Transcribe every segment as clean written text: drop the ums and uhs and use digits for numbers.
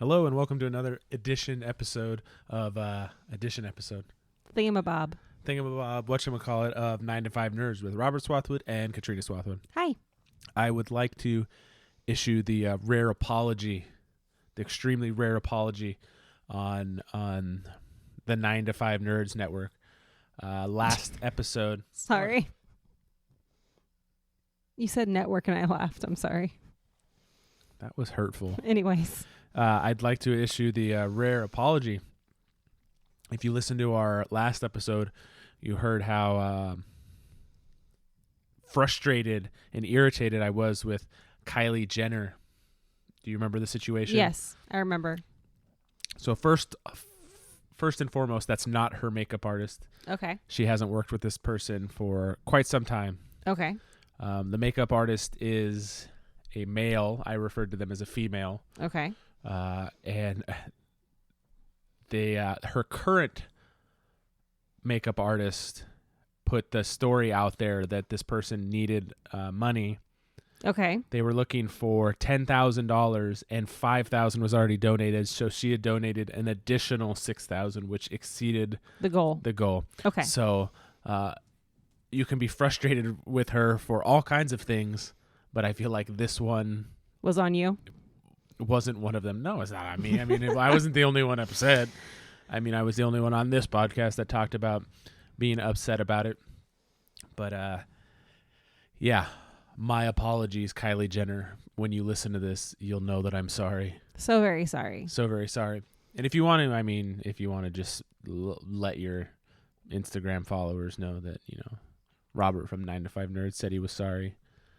Hello and welcome to another episode of Thingamabob, whatchamacallit, of 9 to 5 Nerds with Robert Swathwood and Katrina Swathwood. Hi. I would like to issue the rare apology, the extremely rare apology on the 9 to 5 Nerds network. Last episode. Sorry. You said network and I laughed. I'm sorry. That was hurtful. Anyways. I'd like to issue the rare apology. If you listened to our last episode, you heard how frustrated and irritated I was with Kylie Jenner. Do you remember the situation? Yes, I remember. So first and foremost, that's not her makeup artist. Okay. She hasn't worked with this person for quite some time. Okay. The makeup artist is a male. I referred to them as a female. Okay. And her current makeup artist put the story out there that this person needed money. Okay. They were looking for $10,000 and $5,000 was already donated. So she had donated an additional $6,000, which exceeded the goal. Okay. So you can be frustrated with her for all kinds of things, but I feel like this one was on you. Wasn't one of them. No, it's not on me. I mean, I wasn't the only one upset. I mean, I was the only one on this podcast that talked about being upset about it. But yeah, my apologies, Kylie Jenner. When you listen to this, you'll know that I'm sorry. So very sorry. So very sorry. And if you want to, just let your Instagram followers know that, Robert from 9 to 5 Nerds said he was sorry.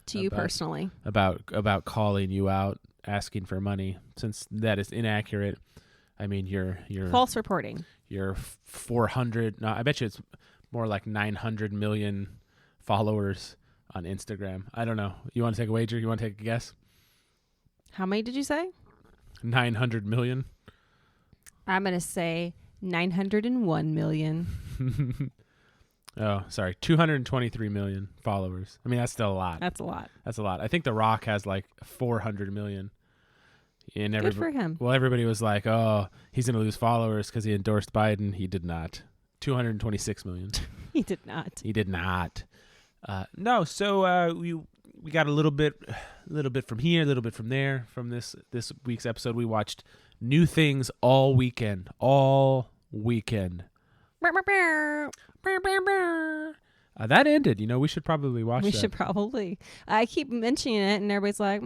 To you personally. About calling you out, asking for money, since that is inaccurate. I mean, you're false reporting. You're 400. No, I bet you it's more like 900 million followers on Instagram. I don't know. You want to take a wager? You want to take a guess? How many did you say? 900 million. I'm going to say 901 million. Oh, sorry. 223 million followers. I mean, that's still a lot. That's a lot. That's a lot. I think The Rock has like 400 million. And good for him. Well, everybody was like, oh, he's going to lose followers because he endorsed Biden. He did not. 226 million. He did not. He did not. No, so we got a little bit from here, a little bit from there. From this week's episode, we watched new things all weekend. That ended. We should probably watch that. We should probably. I keep mentioning it, and everybody's like,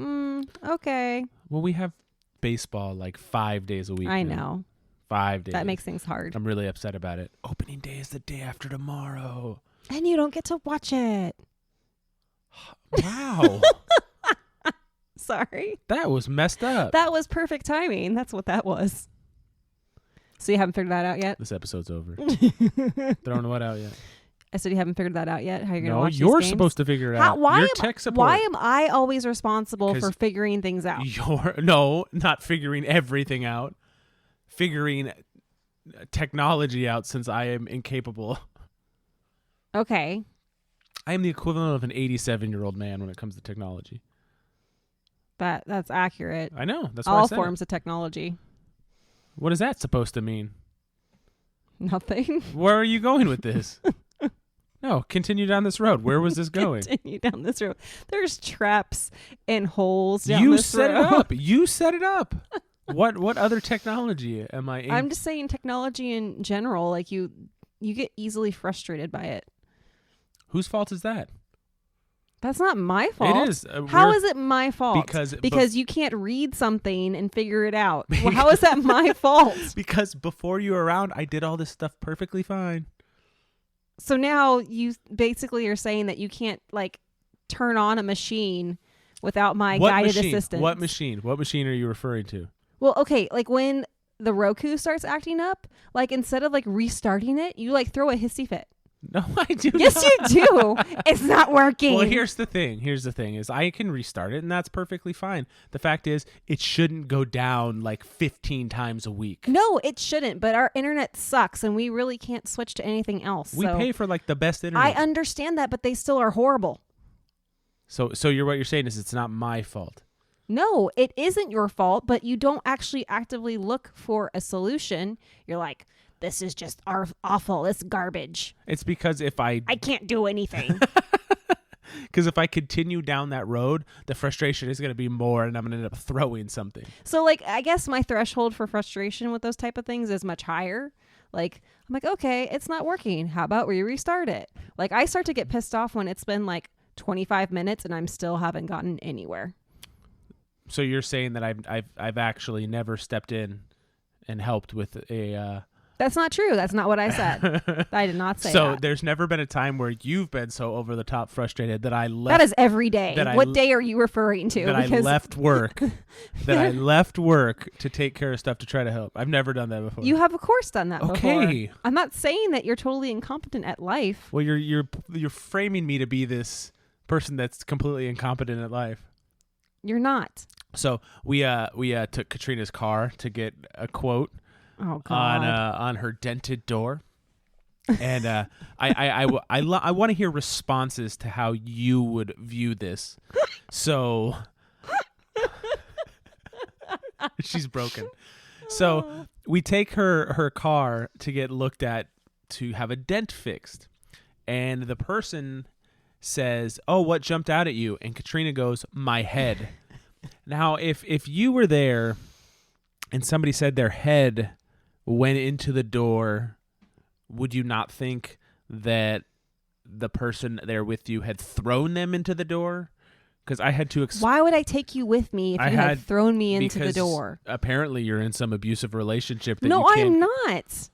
okay. Well, we have baseball like 5 days a week. I know. 5 days. That makes things hard. I'm really upset about it. Opening day is the day after tomorrow. And you don't get to watch it. Wow. Sorry. That was messed up. That was perfect timing. That's what that was. So you haven't figured that out yet? This episode's over. Throwing what out yet? I said you haven't figured that out yet? How you're going to watch these you're games? supposed to figure it out. You're tech support. Why am I always responsible for figuring things out? No, not figuring everything out. Figuring technology out, since I am incapable. Okay. I am the equivalent of an 87-year-old man when it comes to technology. That's accurate. I know. That's why all I said forms of technology. What is that supposed to mean? Nothing. Where are you going with this? No, continue down this road. Where was this going? Continue down this road. There's traps and holes down this road. You set it up. What other technology am I in? I'm just saying technology in general, like you get easily frustrated by it. Whose fault is that? That's not my fault. It is. How is it my fault? Because you can't read something and figure it out. Well, how is that my fault? Because before you were around, I did all this stuff perfectly fine. So now you basically are saying that you can't turn on a machine without my guided assistance. What machine? What machine are you referring to? Well, okay, when the Roku starts acting up, instead of restarting it, you throw a hissy fit. No, I do Yes, not. you do. It's not working. Well, here's the thing is I can restart it, and that's perfectly fine. The fact is, it shouldn't go down 15 times a week. No, it shouldn't, but our internet sucks, and we really can't switch to anything else. We pay for the best internet. I understand that, but they still are horrible. So what you're saying is it's not my fault. No, it isn't your fault, but you don't actually actively look for a solution. You're like, this is just awful. It's garbage. It's because if I can't do anything. Because if I continue down that road, the frustration is going to be more, and I'm going to end up throwing something. So, like, I guess my threshold for frustration with those type of things is much higher. Like, I'm like, okay, it's not working. How about we restart it? Like, I start to get pissed off when it's been like 25 minutes and I'm still haven't gotten anywhere. So you're saying that I've actually never stepped in and helped with a. That's not true. That's not what I said. I did not say that. So there's never been a time where you've been so over the top frustrated that I left. That is every day. What day are you referring to? That I left work. That I left work to take care of stuff to try to help. I've never done that before. You have, of course, done that before. Okay. I'm not saying that you're totally incompetent at life. Well, you're framing me to be this person that's completely incompetent at life. You're not. So we took Katrina's car to get a quote on her dented door, and I want to hear responses to how you would view this. So she's broken. So we take her car to get looked at to have a dent fixed, and the person says, "Oh, what jumped out at you?" And Katrina goes, "My head." Now, if you were there and somebody said their head went into the door, would you not think that the person there with you had thrown them into the door? Because I had to... Why would I take you with me if you had thrown me into the door? Apparently you're in some abusive relationship that No, you can't... I'm not.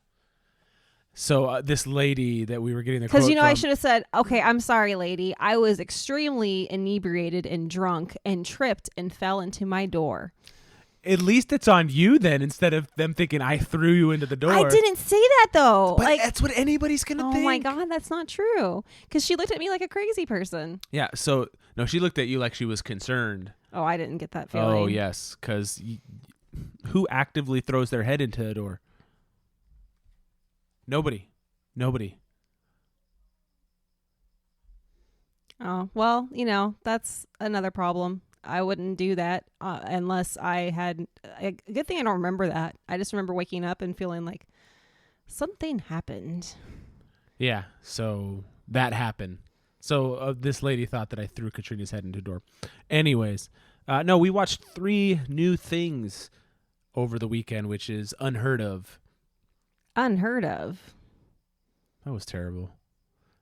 So this lady that we were getting the quote Because, from, I should have said, okay, I'm sorry, lady. I was extremely inebriated and drunk and tripped and fell into my door. At least it's on you then, instead of them thinking I threw you into the door. I didn't say that, though. But that's what anybody's going to think. Oh, my God, that's not true. Because she looked at me like a crazy person. Yeah, so, no, she looked at you like she was concerned. Oh, I didn't get that feeling. Oh, yes, because who actively throws their head into a door? Nobody. Oh, well, that's another problem. I wouldn't do that unless I had a good thing. I don't remember that. I just remember waking up and feeling like something happened. Yeah, so that happened. So this lady thought that I threw Katrina's head into a door. Anyways, no, we watched 3 new things over the weekend, which is unheard of. Unheard of? That was terrible.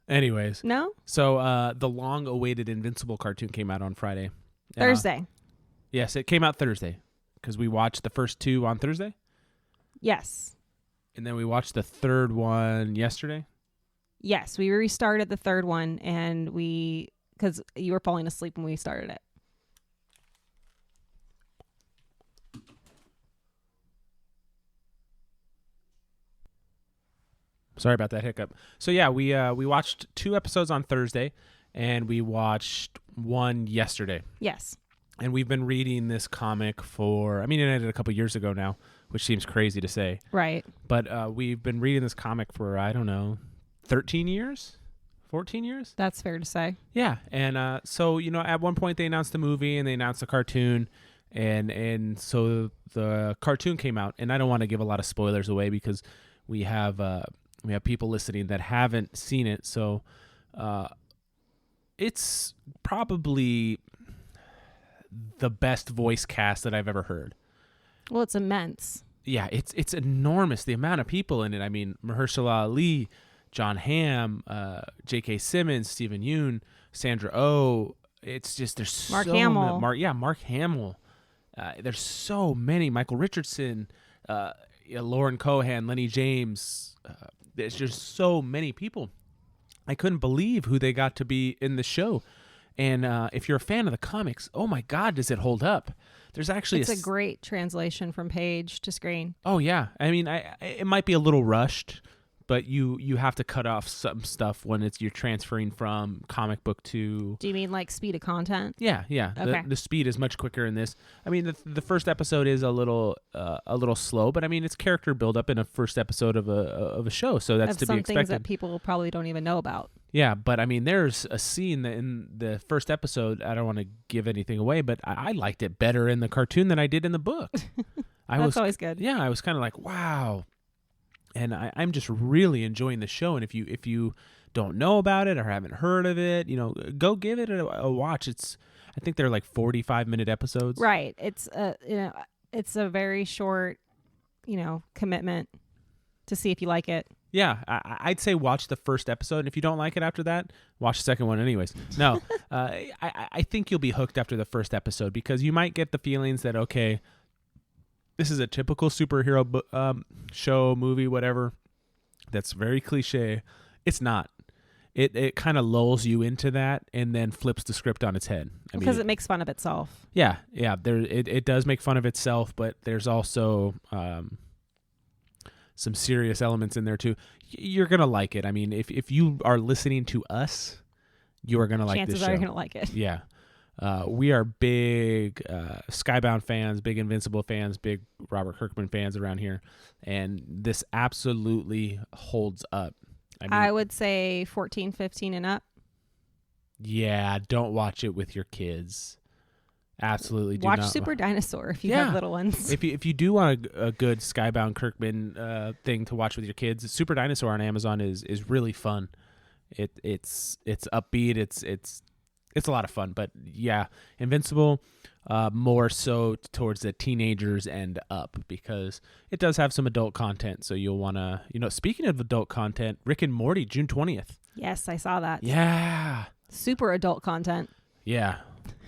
Anyways. No? So the long-awaited Invincible cartoon came out on Friday. Thursday. Yes, it came out Thursday because we watched the first 2 on Thursday. Yes. And then we watched the third one yesterday. Yes, we restarted the third one, and because you were falling asleep when we started it. Sorry about that hiccup. So yeah, we watched 2 episodes on Thursday, and we watched 1 yesterday. Yes. And we've been reading this comic it ended a couple years ago now, which seems crazy to say. Right. But we've been reading this comic for, 13 years? 14 years? That's fair to say. Yeah. And so, at one point they announced the movie and they announced the cartoon. And so the cartoon came out. And I don't want to give a lot of spoilers away because we have people listening that haven't seen it. So it's probably the best voice cast that I've ever heard. Well, it's immense. Yeah, it's enormous, the amount of people in it. I mean, Mahershala Ali, John Hamm, J.K. Simmons, Stephen Yeun, Sandra Oh. It's just, there's Mark so Hamill. many. Mark Hamill. There's so many. Michael Richardson, Lauren Cohan, Lenny James. There's just so many people. I couldn't believe who they got to be in the show. And if you're a fan of the comics, oh my God, does it hold up? There's actually it's a great translation from page to screen. Oh yeah, I mean, it might be a little rushed, but you have to cut off some stuff when you're transferring from comic book to. Do you mean like speed of content? Yeah. Okay. The speed is much quicker in this. I mean, the first episode is a little slow, but I mean, it's character build up in a first episode of a show, so that's to be expected. Some things that people probably don't even know about. Yeah, but I mean, there's a scene that in the first episode, I don't want to give anything away, but I liked it better in the cartoon than I did in the book. That's always good. Yeah, I was kind of like, wow. And I'm just really enjoying the show. And if you don't know about it or haven't heard of it, go give it a watch. I think they're like 45-minute episodes. Right. It's it's a very short, commitment to see if you like it. Yeah, I'd say watch the first episode, and if you don't like it after that, watch the second one anyways. No, I think you'll be hooked after the first episode because you might get the feelings that, okay, this is a typical superhero show, movie, whatever, that's very cliche. It's not. It kind of lulls you into that and then flips the script on its head. Because it makes fun of itself. Yeah. It does make fun of itself, but there's also some serious elements in there too. You're gonna like it. I mean, if you are listening to us, you are gonna like this show. Chances are you're gonna like it. Yeah, we are big Skybound fans, big Invincible fans, big Robert Kirkman fans around here, and this absolutely holds up. I would say 14, 15 and up. Yeah, don't watch it with your kids. Absolutely do watch not. Super Dinosaur if you have little ones. If you do want a good Skybound Kirkman thing to watch with your kids, Super Dinosaur on Amazon is really fun. It's upbeat. It's a lot of fun. But yeah, Invincible more so towards the teenagers and up because it does have some adult content. So you'll want to, speaking of adult content, Rick and Morty, June 20th. Yes, I saw that. Yeah. Super adult content. Yeah.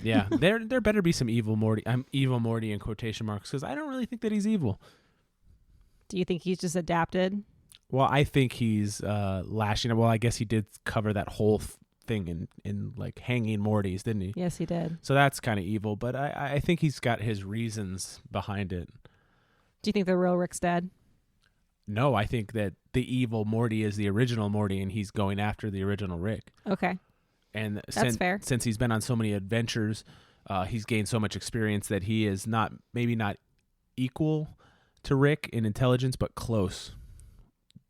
Yeah, there better be some evil Morty. I'm evil Morty in quotation marks because I don't really think that he's evil. Do you think he's just adapted? Well, I think he's lashing. Well, I guess he did cover that whole thing in like hanging Mortys, didn't he? Yes, he did. So that's kind of evil, but I think he's got his reasons behind it. Do you think the real Rick's dead? No, I think that the evil Morty is the original Morty, and he's going after the original Rick. Okay. And that's fair. Since he's been on so many adventures, he's gained so much experience that he is maybe not equal to Rick in intelligence, but close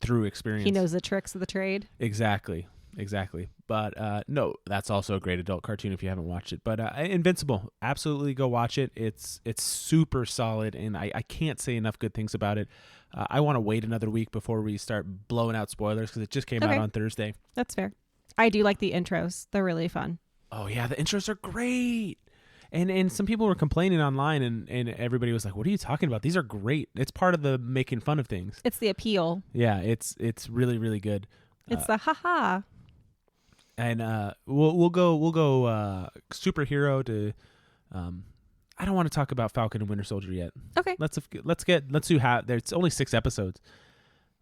through experience. He knows the tricks of the trade. Exactly. But no, that's also a great adult cartoon if you haven't watched it. But Invincible, absolutely go watch it. It's super solid, and I can't say enough good things about it. I want to wait another week before we start blowing out spoilers because it just came out on Thursday. That's fair. I do like the intros. They're really fun. Oh, yeah. The intros are great. And some people were complaining online, and everybody was like, what are you talking about? These are great. It's part of the making fun of things. It's the appeal. Yeah, it's really, really good. It's the ha-ha. And we'll go superhero to I don't want to talk about Falcon and Winter Soldier yet. Okay. Let's do there's only 6 episodes.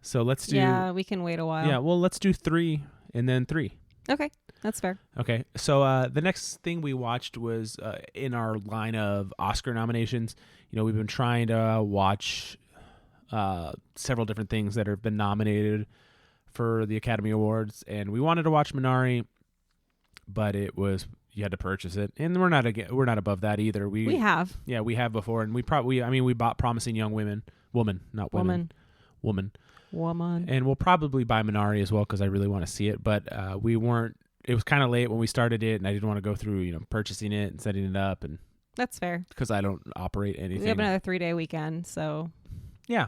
So let's do Yeah, we can wait a while. Yeah, well, let's do 3 and then 3. Okay, that's fair. Okay, so the next thing we watched was in our line of Oscar nominations. We've been trying to watch several different things that have been nominated for the Academy Awards, and we wanted to watch Minari, but you had to purchase it, and we're not above that either. We have before, and we bought Promising Young Woman, and we'll probably buy Minari as well because I really want to see it. But we weren't. It was kind of late when we started it, and I didn't want to go through purchasing it and setting it up, and that's fair because I don't operate anything. We have another 3-day weekend, so yeah.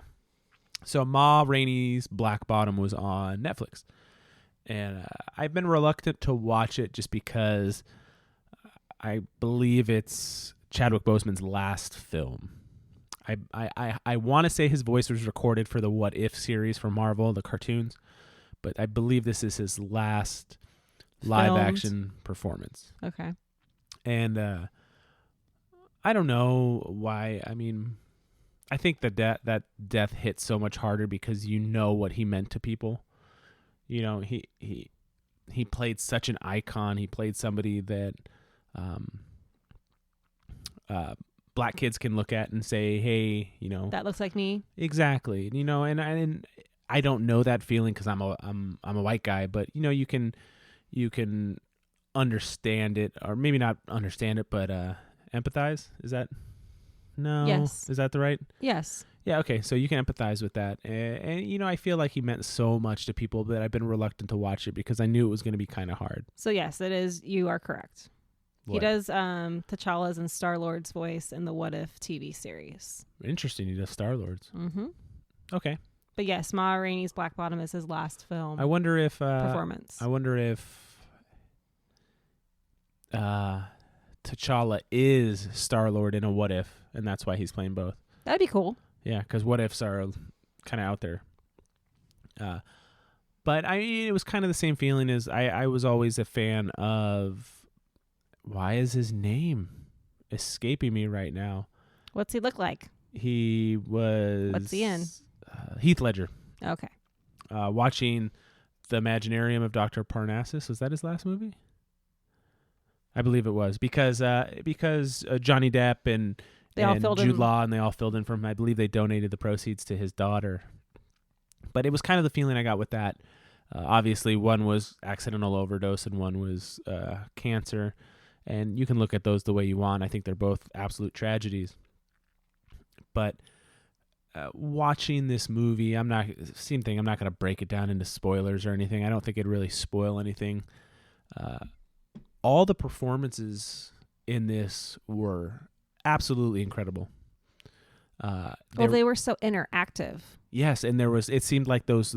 So Ma Rainey's Black Bottom was on Netflix, and I've been reluctant to watch it just because I believe it's Chadwick Boseman's last film. I want to say his voice was recorded for the What If series for Marvel, the cartoons, but I believe this is his last live action performance. Okay. And I don't know why. I mean, I think that death hit so much harder because what he meant to people. He played such an icon. He played somebody that Black kids can look at and say, hey, that looks like me. Exactly. And I don't know that feeling because I'm a white guy, but you can understand it, or maybe not understand it, but empathize. Is that no? Yes. Is that the right? Yes. Yeah, okay, so you can empathize with that. And I feel like he meant so much to people that I've been reluctant to watch it because I knew it was going to be kind of hard. So yes, it is. You are correct. What? He does T'Challa's and Star-Lord's voice in the What If TV series. Interesting, he does Star-Lord's. Mm-hmm. Okay. But yes, Ma Rainey's Black Bottom is his last film I wonder if performance. I wonder if T'Challa is Star-Lord in a What If, and that's why he's playing both. That'd be cool. Yeah, because What Ifs are kind of out there. But it was kind of the same feeling as I was always a fan of. Why is his name escaping me right now? What's he look like? He was. What's he in? Heath Ledger. Okay. Watching The Imaginarium of Dr. Parnassus. Was that his last movie? I believe it was because Johnny Depp and Jude Law and they all filled in for him. I believe they donated the proceeds to his daughter. But it was kind of the feeling I got with that. Obviously, one was accidental overdose and one was cancer. And you can look at those the way you want. I think they're both absolute tragedies. But watching this movie, I'm not going to break it down into spoilers or anything. I don't think it'd really spoil anything. All the performances in this were absolutely incredible. They were so interactive. Yes, and it seemed like those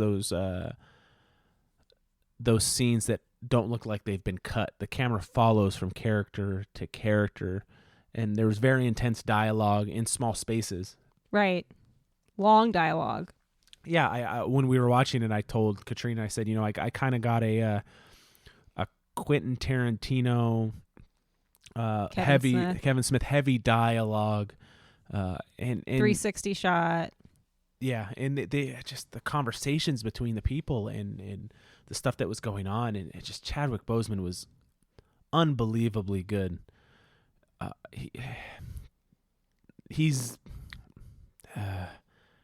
scenes that don't look like they've been cut. The camera follows from character to character, and there was very intense dialogue in small spaces. Right. Long dialogue. Yeah, I when we were watching it, I told Katrina, I said, I kind of got a Quentin Tarantino Kevin Smith heavy dialogue and 360 shot. Yeah, and they just the conversations between the people and the stuff that was going on, and it just Chadwick Boseman was unbelievably good. He's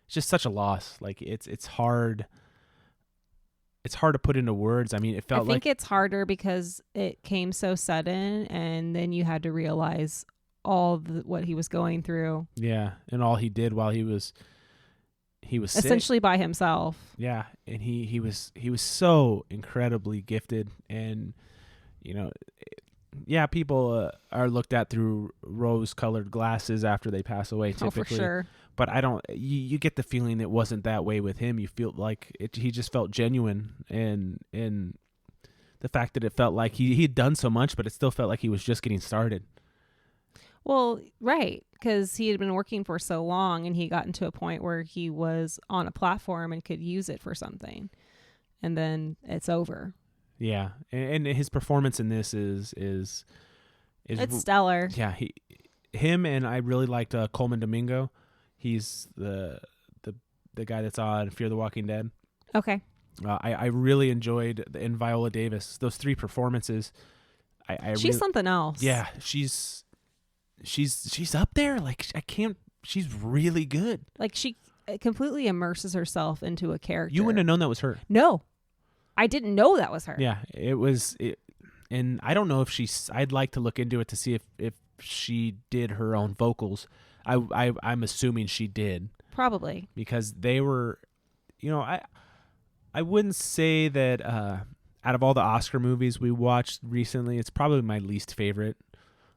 just such a loss. Like it's hard. It's hard to put into words. I mean, it felt like... I think it's harder because it came so sudden, and then you had to realize what he was going through. Yeah, and all he did while he was essentially sick. By himself. Yeah, and he was so incredibly gifted, and people are looked at through rose-colored glasses after they pass away. Typically, for sure. But I don't. You get the feeling it wasn't that way with him. You feel like he just felt genuine, and the fact that it felt like he'd done so much, but it still felt like he was just getting started. Well, right, because he had been working for so long, and he got into a point where he was on a platform and could use it for something, and then it's over. Yeah, and his performance in this is it's stellar. Yeah, him and I really liked Coleman Domingo. He's the guy that's on Fear the Walking Dead. Okay. I really enjoyed in Viola Davis those three performances. She's something else. Yeah, she's up there. Like she's really good. Like she completely immerses herself into a character. You wouldn't have known that was her. No, I didn't know that was her. Yeah, it was. And I don't know if I'd like to look into it to see if she did her own vocals. I'm assuming she did. Probably. Because they were, I wouldn't say that out of all the Oscar movies we watched recently, it's probably my least favorite.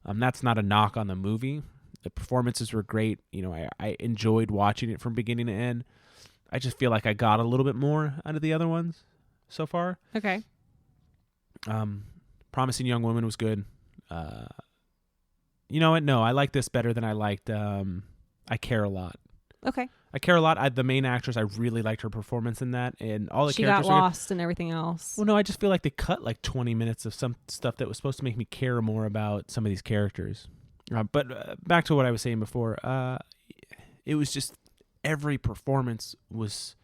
That's not a knock on the movie. The performances were great. I enjoyed watching it from beginning to end. I just feel like I got a little bit more out of the other ones so far. Okay. Promising Young Woman was good. You know what? No, I like this better than I liked I Care a Lot. Okay. I Care a Lot. The main actress, I really liked her performance in that, and all the she characters. She got lost and everything else. Well, no, I just feel like they cut like 20 minutes of some stuff that was supposed to make me care more about some of these characters. But back to what I was saying before, it was just every performance was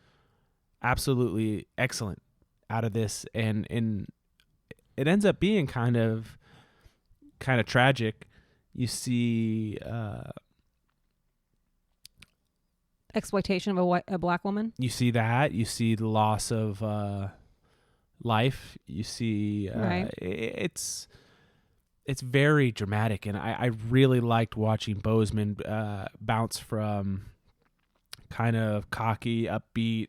absolutely excellent out of this, and it ends up being kind of tragic. You see exploitation of a black woman. You see that. You see the loss of life. You see right. It's very dramatic, and I really liked watching Boseman bounce from kind of cocky, upbeat,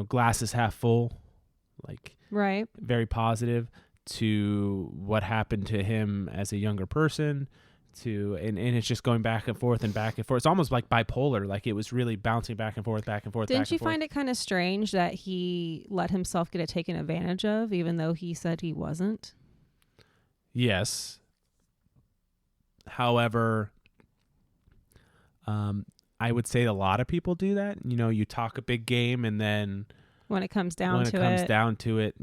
glasses half full, like Right. very positive, to what happened to him as a younger person, and it's just going back and forth and back and forth. It's almost like bipolar, like it was really bouncing back and forth, back and forth. Didn't you find it kind of strange that he let himself get taken advantage of, even though he said he wasn't? Yes. However, I would say a lot of people do that. You talk a big game, and then when it comes down to it,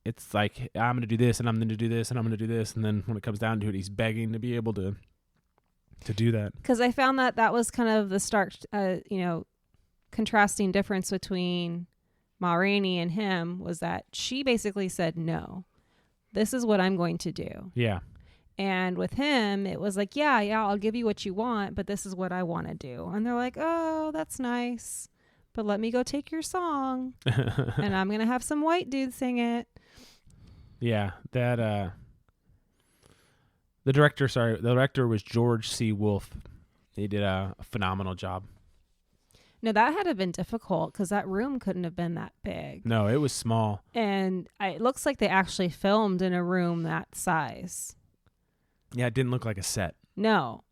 it's like, I'm going to do this, and I'm going to do this, and I'm going to do this. And then when it comes down to it, he's begging to be able to do that. Because I found that was kind of the stark, contrasting difference between Ma Rainey and him, was that she basically said, no, this is what I'm going to do. Yeah. And with him, it was like, yeah, I'll give you what you want, but this is what I want to do. And they're like, oh, that's nice, but let me go take your song, and I'm going to have some white dude sing it. Yeah, that the director was George C. Wolfe. He did a phenomenal job. No, that had to have been difficult because that room couldn't have been that big. No, it was small. And it looks like they actually filmed in a room that size. Yeah, it didn't look like a set. No.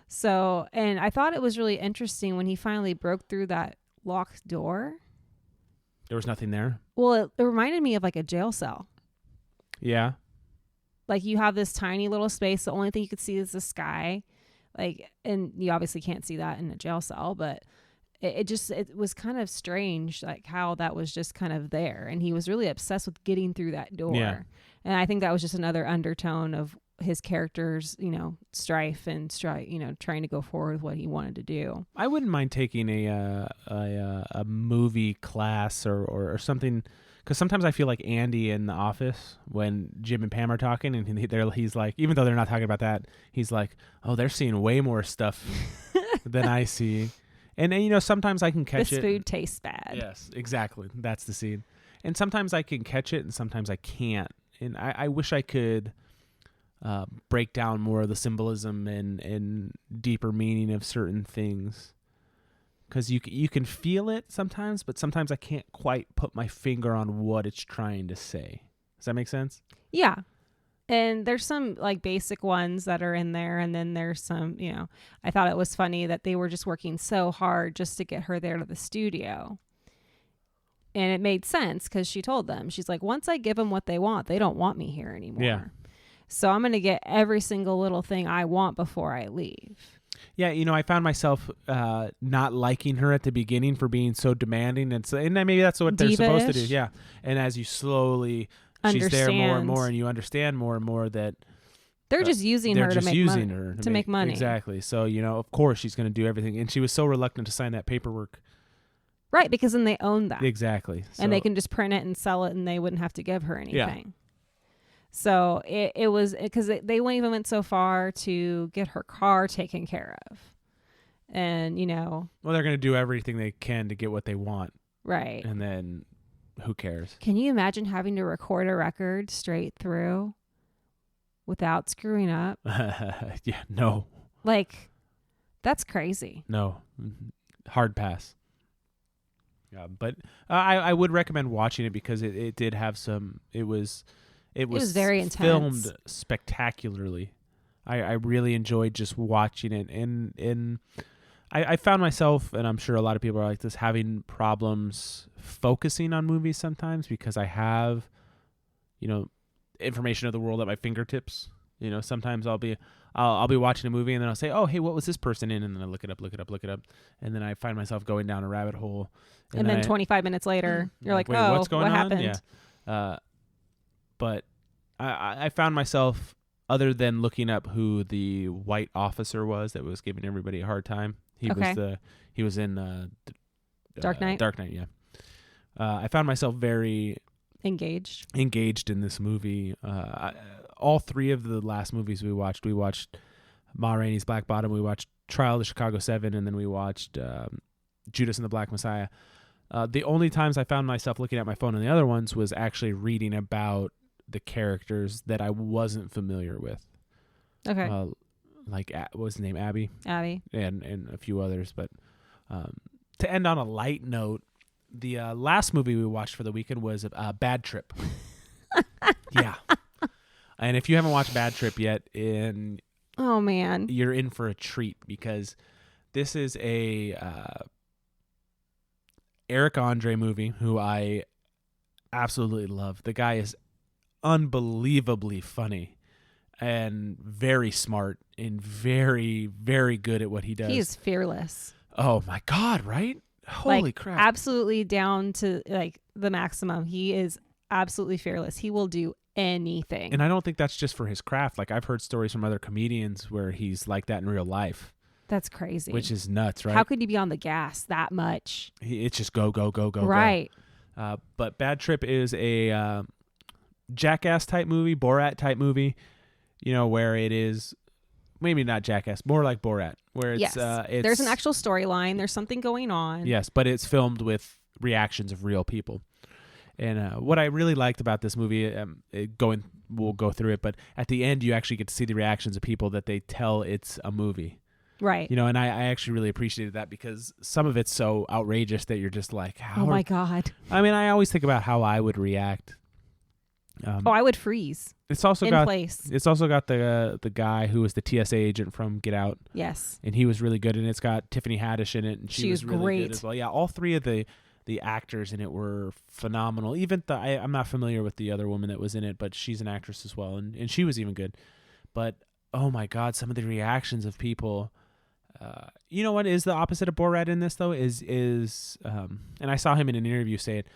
So, and I thought it was really interesting when he finally broke through that locked door. There was nothing there? Well, it reminded me of like a jail cell. Yeah. Like you have this tiny little space. The only thing you could see is the sky. Like, and you obviously can't see that in a jail cell, but it was kind of strange, like how that was just kind of there. And he was really obsessed with getting through that door. Yeah. And I think that was just another undertone of his character's, strife and trying to go forward with what he wanted to do. I wouldn't mind taking a movie class or something, because sometimes I feel like Andy in The Office when Jim and Pam are talking, and he's like, even though they're not talking about that, he's like, oh, they're seeing way more stuff than I see. And sometimes I can catch this it. This food tastes bad. Yes, exactly. That's the scene. And sometimes I can catch it, and sometimes I can't. And I wish I could break down more of the symbolism and deeper meaning of certain things, because you can feel it sometimes, but sometimes I can't quite put my finger on what it's trying to say. Does that make sense? Yeah. And there's some like basic ones that are in there, and then there's some, I thought it was funny that they were just working so hard just to get her there to the studio. And it made sense because she told them, she's like, once I give them what they want, they don't want me here anymore. Yeah. So I'm going to get every single little thing I want before I leave. Yeah, I found myself not liking her at the beginning for being so demanding, and maybe that's what they're supposed to do. Yeah, and as you slowly, she's there more and more, and you understand more and more that they're just using her to make money. Exactly. So of course she's going to do everything, and she was so reluctant to sign that paperwork. Right, because then they own that. Exactly. And they can just print it and sell it, and they wouldn't have to give her anything. Yeah. So it was because they even went so far to get her car taken care of. And, well, they're going to do everything they can to get what they want. Right. And then who cares? Can you imagine having to record a record straight through without screwing up? Yeah, no. Like, that's crazy. No. Hard pass. Yeah, but I would recommend watching it because it did have some. It was very intense. Filmed spectacularly. I really enjoyed just watching it, and I found myself, and I'm sure a lot of people are like this, having problems focusing on movies sometimes because I have, information of the world at my fingertips. Sometimes I'll be watching a movie and then I'll say, oh, hey, what was this person in? And then I look it up. And then I find myself going down a rabbit hole. And then 25 minutes later, you're like, wait, oh, what's going what on? happened? Yeah. But I found myself, other than looking up who the white officer was that was giving everybody a hard time. He was in Dark Knight. Dark Knight, yeah. I found myself very engaged in this movie. All three of the last movies we watched Ma Rainey's Black Bottom, we watched Trial of the Chicago 7, and then we watched Judas and the Black Messiah. The only times I found myself looking at my phone in the other ones was actually reading about the characters that I wasn't familiar with. Okay. like what was his name, Abby, and a few others. But to end on a light note, the last movie we watched for the weekend was Bad Trip. Yeah, and if you haven't watched Bad Trip yet, oh man, you're in for a treat, because this is a Eric Andre movie who I absolutely love. The guy is unbelievably funny and very smart and very, very good at what he does. He is fearless. Oh my God, right? Holy crap. Absolutely down to like the maximum. He is absolutely fearless. He will do anything. And I don't think that's just for his craft. Like, I've heard stories from other comedians where he's like that in real life. That's crazy. Which is nuts, right? How could you be on the gas that much? It's just go, go, go, go, right. go. But Bad Trip is a Jackass type movie, Borat type movie, where it is maybe not Jackass, more like Borat, where it's, there's an actual storyline. There's something going on. Yes, but it's filmed with reactions of real people. And what I really liked about this movie, we'll go through it, but at the end you actually get to see the reactions of people that they tell it's a movie. Right. And I actually really appreciated that, because some of it's so outrageous that you're just like, how? Oh my God. I mean, I always think about how I would react. I would freeze. It's also in place. It's also got the guy who was the TSA agent from Get Out. Yes. And he was really good, and it's got Tiffany Haddish in it, and she was really great. good as well. Yeah, all three of the actors in it were phenomenal. Even I'm not familiar with the other woman that was in it, but she's an actress as well, and she was even good. But oh my God, some of the reactions of people. You know what is the opposite of Borat in this though is and I saw him in an interview say it,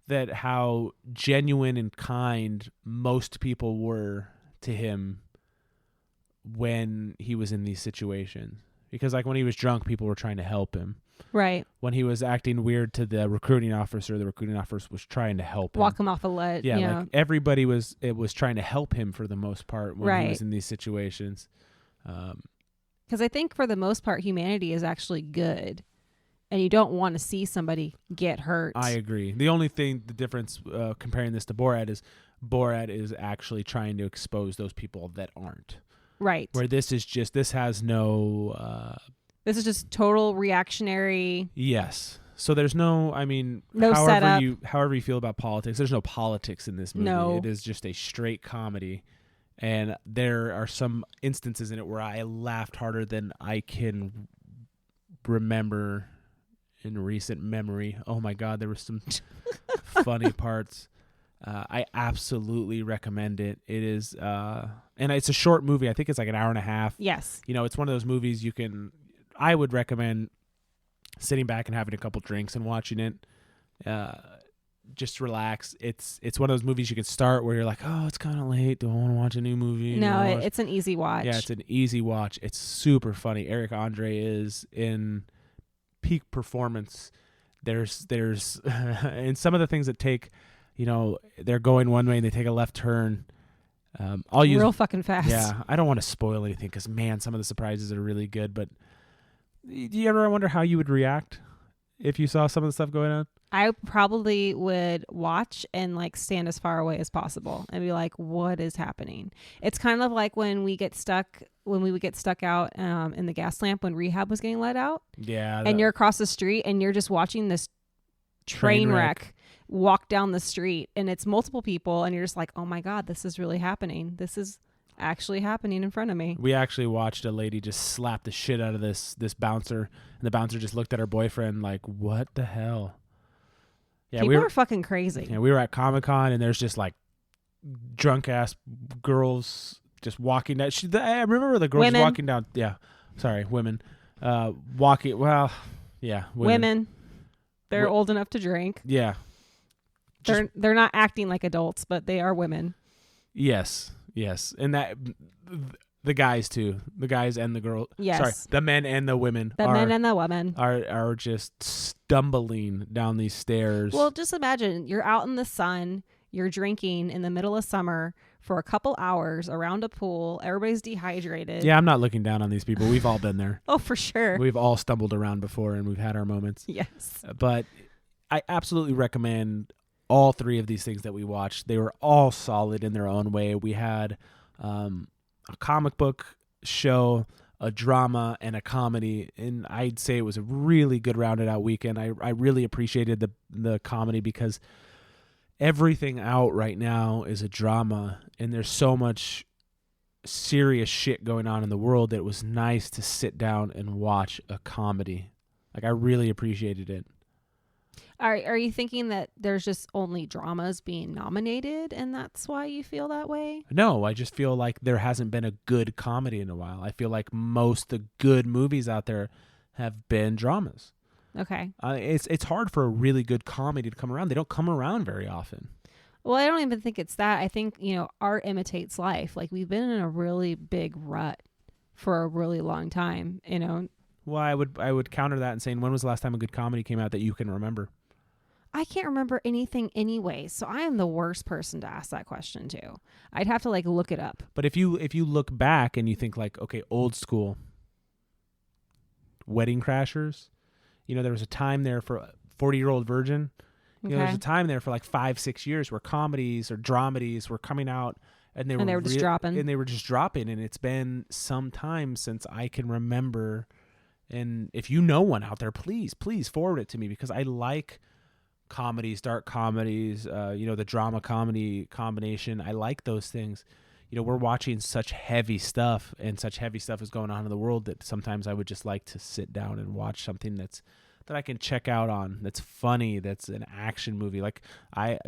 that how genuine and kind most people were to him when he was in these situations. Because like when he was drunk, people were trying to help him. Right. When he was acting weird to the recruiting officer was trying to help him. Walk him off a ledge. Yeah, like everybody was trying to help him for the most part when he was in these situations. Because I think for the most part, humanity is actually good, and you don't want to see somebody get hurt. I agree. The difference comparing this to Borat is actually trying to expose those people that aren't. Right. Where this is just total reactionary. Yes. So there's no setup. However you feel about politics, there's no politics in this movie. No. It is just a straight comedy. And there are some instances in it where I laughed harder than I can remember in recent memory. Oh my God, there were some funny parts. I absolutely recommend it. It is, and it's a short movie. I think it's like an hour and a half. Yes. It's one of those movies I would recommend sitting back and having a couple drinks and watching it. Just relax. It's one of those movies you can start where you're like, oh, it's kind of late. Do I want to watch a new movie? No, it's an easy watch. Yeah, it's an easy watch. It's super funny. Eric Andre is in peak performance. There's and some of the things that take, they're going one way and they take a left turn. I'll use real fucking fast. Yeah, I don't want to spoil anything because man, some of the surprises are really good. But do you ever wonder how you would react if you saw some of the stuff going on? I probably would watch and stand as far away as possible and be like, what is happening? It's kind of like when we would get stuck out in the gas lamp when Rehab was getting let out. Yeah. And you're across the street and you're just watching this train wreck walk down the street, and it's multiple people, and you're just like, oh my God, this is really happening. This is actually happening in front of me. We actually watched a lady just slap the shit out of this bouncer, and the bouncer just looked at her boyfriend like, what the hell? Yeah, people are fucking crazy. Yeah, we were at Comic-Con, and there's just drunk ass girls just walking down. I remember the girls walking down. Yeah, sorry, women walking. Well, yeah, women. They're old enough to drink. Yeah, they're not acting like adults, but they are women. Yes, and that the guys too, the guys and the girl. Yes, sorry, the men and the women. Men and the women are just stumbling down these stairs. Well, just imagine you're out in the sun, you're drinking in the middle of summer for a couple hours around a pool. Everybody's dehydrated. Yeah, I'm not looking down on these people. We've all been there. Oh, for sure. We've all stumbled around before, and we've had our moments. Yes. But I absolutely recommend all three of these things that we watched. They were all solid in their own way. We had a comic book show, a drama, and a comedy, and I'd say it was a really good rounded out weekend. I really appreciated the comedy because everything out right now is a drama, and there's so much serious shit going on in the world that it was nice to sit down and watch a comedy. Like, I really appreciated it. Are you thinking that there's just only dramas being nominated and that's why you feel that way? No, I just feel like there hasn't been a good comedy in a while. I feel like most the good movies out there have been dramas. Okay. It's hard for a really good comedy to come around. They don't come around very often. Well, I don't even think it's that. I think, art imitates life. Like, we've been in a really big rut for a really long time, Well, I would counter that and saying, when was the last time a good comedy came out that you can remember? I can't remember anything anyway, so I am the worst person to ask that question to. I'd have to look it up. But if you look back and you think okay, old school, Wedding Crashers, there was a time there for 40-Year-Old Virgin. Okay. There's a time there for 5-6 years where comedies or dramedies were coming out and they were just dropping. And they were just dropping, and it's been some time since I can remember. And if you know one out there, please forward it to me, because I like comedies, dark comedies, the drama comedy combination. I like those things. We're watching such heavy stuff, and such heavy stuff is going on in the world that sometimes I would just like to sit down and watch something that I can check out on, that's funny, that's an action movie.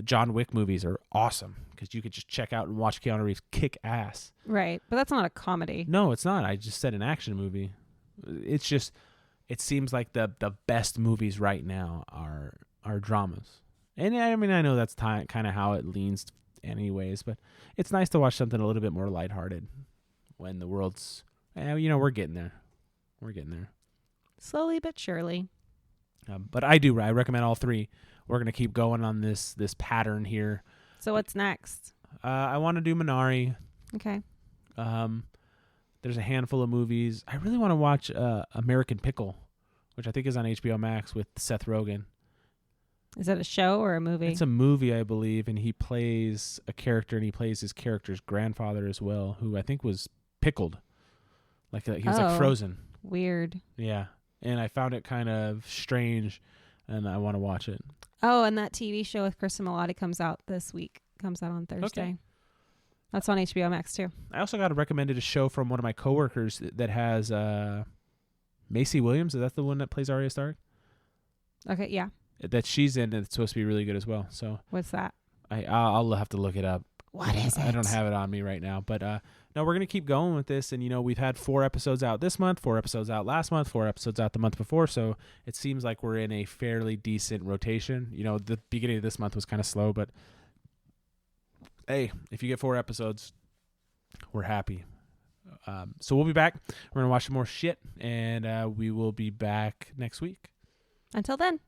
John Wick movies are awesome because you could just check out and watch Keanu Reeves kick ass. Right, but that's not a comedy. No, it's not. I just said an action movie. It's just, it seems like the best movies right now are dramas. And I mean, I know that's kind of how it leans anyways, but it's nice to watch something a little bit more lighthearted when the world's, we're getting there. We're getting there. Slowly but surely. But I recommend all three. We're going to keep going on this pattern here. So what's next? I want to do Minari. Okay. There's a handful of movies. I really want to watch American Pickle, which I think is on HBO Max with Seth Rogen. Is that a show or a movie? It's a movie, I believe, and he plays a character, and he plays his character's grandfather as well, who I think was pickled. He was frozen. Weird. Yeah. And I found it kind of strange, and I want to watch it. Oh, and that TV show with Kristen Milotti comes out this week. Comes out on Thursday. Okay. That's on HBO Max, too. I also got recommended a show from one of my coworkers that has Macy Williams. Is that the one that plays Arya Stark? Okay, yeah. That she's in, and it's supposed to be really good as well. So what's that? I'll have to look it up. What is it? I don't have it on me right now. But no, we're going to keep going with this. And, we've had 4 episodes out this month, 4 episodes out last month, 4 episodes out the month before. So it seems like we're in a fairly decent rotation. The beginning of this month was kind of slow. But, hey, if you get 4 episodes, we're happy. So we'll be back. We're going to watch some more shit. And we will be back next week. Until then.